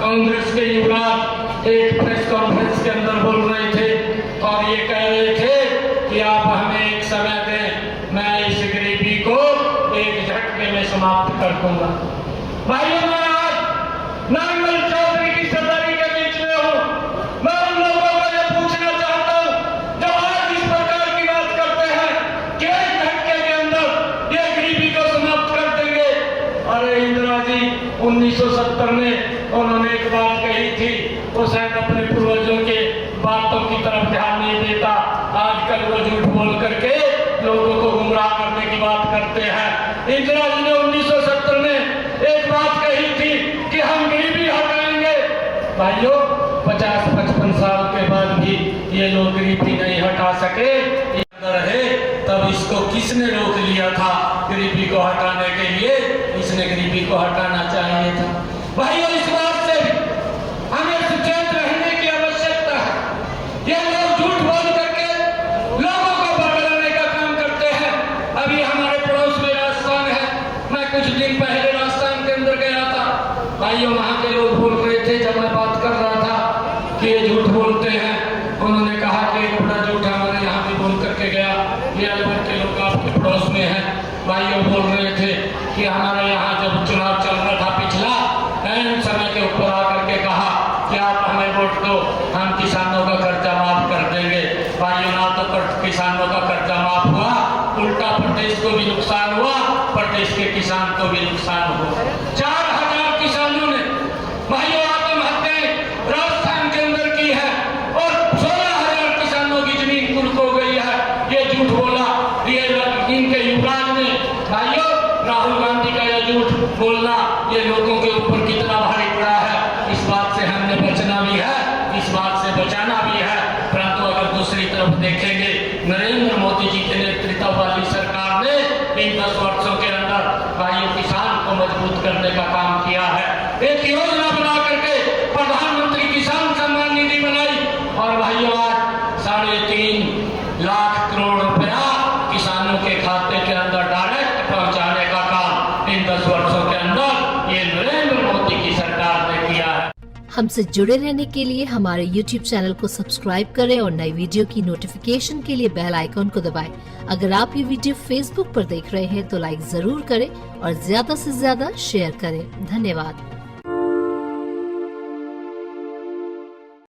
कांग्रेस के युवराज एक press conference के अंदर बोल रहे थे और ये कह रहे थे कि आप हमें एक समय दें, मैं इस गरीबी को एक झटके में समाप्त कर दूंगा। भाइयों, मैं आज नांगल चौधरी की सरदारी के बीच में हूँ। मैं उन लोगों को ये पूछना चाहता हूँ जो आज इस प्रकार की बात करते हैं कि एक झटके के अंदर ये गरीबी को समाप्त कर देंगे। अरे इंदिरा जी 1970 में उन्होंने एक बात कही थी, वो शायद अपने पूर्वजों के बातों की तरफ ध्यान नहीं देता। आजकल वो झूठ बोल करके लोगों को गुमराह करने की बात करते हैं। इंदिरा जी ने 1970 में एक बात कही थी कि हम गरीबी हटाएंगे। भाइयों, 50-55 साल के बाद भी ये लोग गरीबी नहीं हटा सके। रहे तब इसको किसने रोक लिया था गरीबी को हटाने के लिए? इसने गरीबी को हटाना चाहिए था। भाइयों, इस बात से हमें सचेत रहने की आवश्यकता है। ये लोग झूठ बोल करके लोगों को बदलने का काम करते हैं। अभी हमारे पड़ोस में राजस्थान है, मैं कुछ दिन पहले राजस्थान के अंदर गया था। भाइयों, वहाँ के लोग बोल रहे थे, जब मैं बात कर रहा था कि ये झूठ बोलते हैं, उन्होंने कहा कि एक बड़ा झूठ हमारे यहाँ भी बोल करके गया। ये अलवर के लोग आपके पड़ोस में हैं। भाइयों बोल रहे थे कि हमारे यहाँ जब चुनाव चल रहा था पिछला, ऐन समय के ऊपर आकर के कहा कि आप हमें वोट दो, हम किसानों का कर्जा माफ कर देंगे। भाइयों, ना तो किसानों का कर्जा माफ हुआ, उल्टा प्रदेश को भी नुकसान हुआ, प्रदेश के किसान को भी नुकसान हुआ। 4000 किसानों ने भाइयों आत्महत्याएं राजस्थान के अंदर की है और 16,000 किसानों की जमीन कुर्क हो गई है। ये झूठ बोला ये इनके युवराज ने। भाइयों, राहुल गांधी का यह झूठ बोलना ये लोगों के ऊपर कितना भारी पड़ा है, इस बात से हमने बचना भी है, इस बात से बचाना भी है। परंतु अगर दूसरी तरफ देखेंगे, नरेंद्र मोदी जी के नेतृत्व वाली सरकार ने इन 10 वर्षों के अंदर भाइयों किसान को मजबूत करने का काम किया है। एक योजना बना करके प्रधानमंत्री किसान सम्मान निधि बनाई और भाइयों आज 3.5 लाख करोड़ रुपया किसानों के खाते के अंदर डायरेक्ट पहुंचाने का काम इन 10 वर्षों के अंदर ये नरेंद्र मोदी की सरकार ने किया है। हमसे जुड़े रहने के लिए हमारे YouTube चैनल को सब्सक्राइब करें और नई वीडियो की नोटिफिकेशन के लिए बेल आइकॉन को दबाएं। अगर आप ये वीडियो Facebook पर देख रहे हैं तो लाइक जरूर करें और ज्यादा से ज्यादा शेयर करें। धन्यवाद।